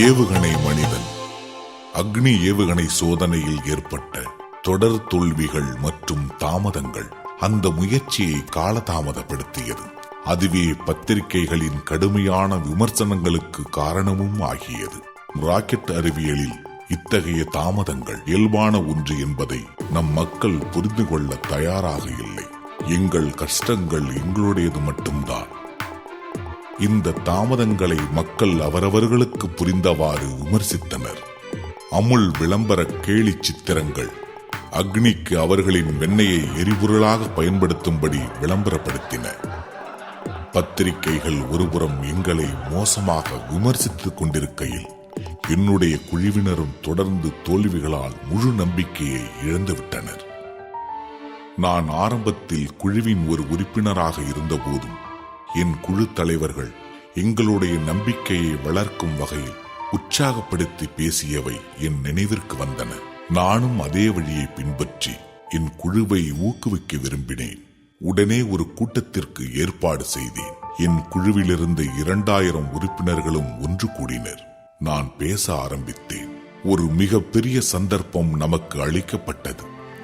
ஏவுகணை மனிதன். அக்னி ஏவுகணை சோதனையில் ஏற்பட்ட தொடர் தோல்விகள் மற்றும் தாமதங்கள் அந்த முயற்சியை காலதாமதப்படுத்தியது. அதுவே பத்திரிகைகளின் கடுமையான விமர்சனங்களுக்கு காரணமும் ஆகியது. ராக்கெட் அறிவியலில் இத்தகைய தாமதங்கள் இயல்பான ஒன்று என்பதை நம் மக்கள் புரிந்து கொள்ள தயாராக இல்லை. எங்கள் கஷ்டங்கள் எங்களுடையது மட்டும்தான். இந்த தாமதங்களை மக்கள் அவரவர்களுக்கு புரிந்தவாறு விமர்சித்தனர். அமுல் விளம்பர கேலி சித்திரங்கள் அக்னிக்கு அவர்களின் வெண்ணெயை எரிபொருளாக பயன்படுத்தும்படி விளம்பரப்படுத்தின. பத்திரிகைகள் ஒருபுறம் எங்களை மோசமாக விமர்சித்துக் கொண்டிருக்கையில் என்னுடைய குழுவினரும் தொடர்ந்து தோல்விகளால் முழு நம்பிக்கையை இழந்துவிட்டனர். நான் ஆரம்பத்தில் குழுவின் ஒரு உறுப்பினராக இருந்தபோதும் என் குழு தலைவர்கள் எங்களுடைய நம்பிக்கையை வளர்க்கும் வகையில் உற்சாகப்படுத்தி பேசியவை என் நினைவிற்கு வந்தன. நானும் அதே வழியை பின்பற்றி என் குழுவை ஊக்குவிக்க விரும்பினேன். உடனே ஒரு கூட்டத்திற்கு ஏற்பாடு செய்தேன். என் குழுவிலிருந்து 2000 உறுப்பினர்களும் ஒன்று கூடினர். நான் பேச ஆரம்பித்தேன். ஒரு மிக பெரிய சந்தர்ப்பம் நமக்கு அளிக்கப்பட்டது.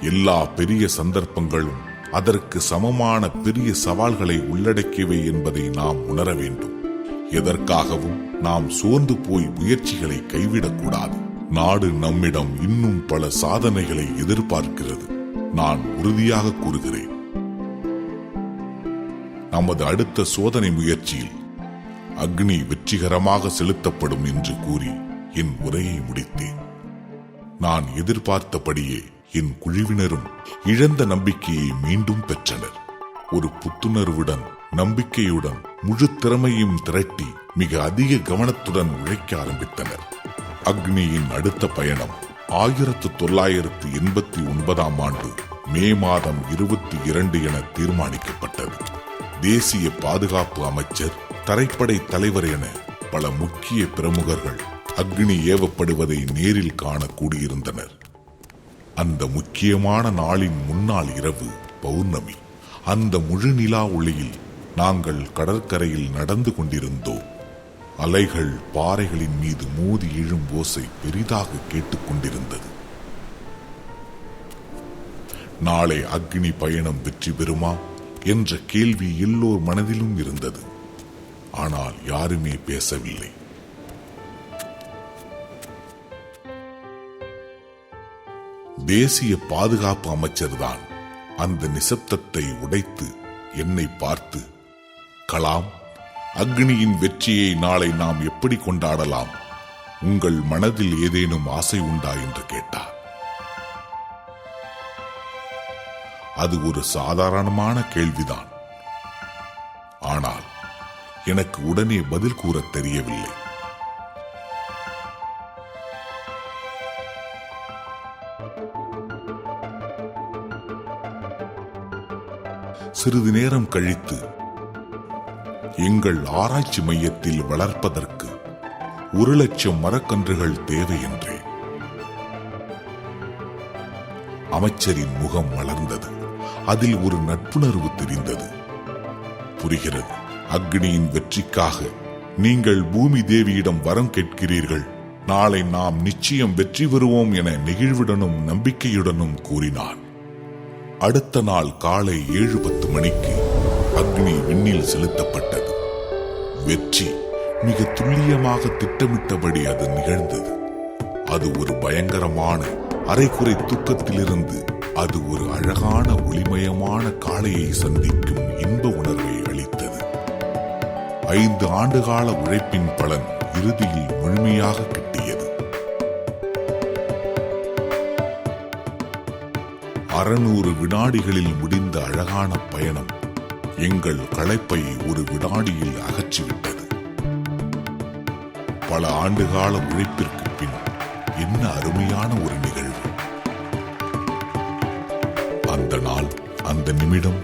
எல்லா பெரிய சந்தர்ப்பங்களும் அதற்கு சமமான பெரிய சவால்களை உள்ளடக்கியவை என்பதை நாம் உணர வேண்டும். எதற்காகவும் நாம் சோர்ந்து போய் முயற்சிகளை கைவிடக்கூடாது. நாடு நம்மிடம் இன்னும் பல சாதனைகளை எதிர்பார்க்கிறது. நான் உறுதியாக கூறுகிறேன், நமது அடுத்த சோதனை முயற்சியில் அக்னி வெற்றிகரமாக செலுத்தப்படும் என்று கூறி என் உரையை முடித்தேன். நான் எதிர்பார்த்தபடியே என் குழுவினரும் இழந்த நம்பிக்கையை மீண்டும் பெற்றனர். ஒரு புத்துணர்வுடன், நம்பிக்கையுடன், முழு திறமையும் திரட்டி மிக அதிக கவனத்துடன் உழைக்க ஆரம்பித்தனர். அக்னியின் அடுத்த பயணம் 1989 ஆண்டு மே மாதம் 22 என தீர்மானிக்கப்பட்டது. தேசிய பாதுகாப்பு அமைச்சர், தரைப்படை தலைவர் என பல முக்கிய பிரமுகர்கள் அக்னி ஏவப்படுவதை நேரில் காண கூடியிருந்தனர். அந்த முக்கியமான நாளின் முன்னாள் இரவு பௌர்ணமி. அந்த முழு நிலா ஒளியில் நாங்கள் கடற்கரையில் நடந்து கொண்டிருந்தோம். அலைகள் பாறைகளின் மீது மோதி இழும் ஓசை பெரிதாக கேட்டுக்கொண்டிருந்தது. நாளை அக்னி பயணம் வெற்றி பெறுமா என்ற கேள்வி எல்லோர் மனதிலும் இருந்தது. ஆனால் யாருமே பேசவில்லை. தேசிய பாதுகாப்பு அமைச்சர்தான் அந்த நிசப்தத்தை உடைத்து என்னை பார்த்து, கலாம், அக்னியின் வெற்றியை நாளை நாம் எப்படி கொண்டாடலாம்? உங்கள் மனதில் ஏதேனும் ஆசை உண்டா என்று கேட்டார். அது ஒரு சாதாரணமான கேள்விதான். ஆனால் எனக்கு உடனே பதில் கூற தெரியவில்லை. சிறிது நேரம் கழித்து, எங்கள் ஆராய்ச்சி மையத்தில் வளர்ப்பதற்கு 1,00,000 மரக்கன்றுகள் தேவை என்றேன். அமைச்சரின் முகம் மலர்ந்தது. அதில் ஒரு நட்புணர்வு தெரிந்தது. புரிகிறது, அக்னியின் வெற்றிக்காக நீங்கள் பூமி தேவியிடம் வரம் கேட்கிறீர்கள். நாளை நாம் நிச்சயம் வெற்றி பெறுவோம் என நெகிழ்வுடனும் நம்பிக்கையுடனும் கூறினான். அடுத்த நாள் காலை 7:10 மணிக்கு அக்னி விண்ணில் செலுத்தப்பட்டது. வெற்றி மிக துல்லியமாக திட்டமிட்டபடி அது நிகழ்ந்தது. அது ஒரு பயங்கரமான அரைக்குறை தூக்கத்திலிருந்து அது ஒரு அழகான ஒளிமயமான காலையை சந்திக்கும் இன்ப உணர்வை அளித்தது. 5 ஆண்டுகால உழைப்பின் பலன் இறுதியில் முழுமையாக கிட்டியது. 600 வினாடிகளில் முடிந்த அழகான பயணம் எங்கள் களைப்பை ஒரு வினாடியில் அகற்றிவிட்டது. பல ஆண்டுகால உழைப்பிற்கு பின் என்ன அருமையான ஒரு நிகழ்வு! அந்த நாள், அந்த நிமிடம்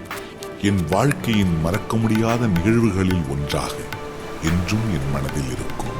என் வாழ்க்கையின் மறக்க முடியாத நிகழ்வுகளில் ஒன்றாக என்றும் என் மனதில் இருக்கும்.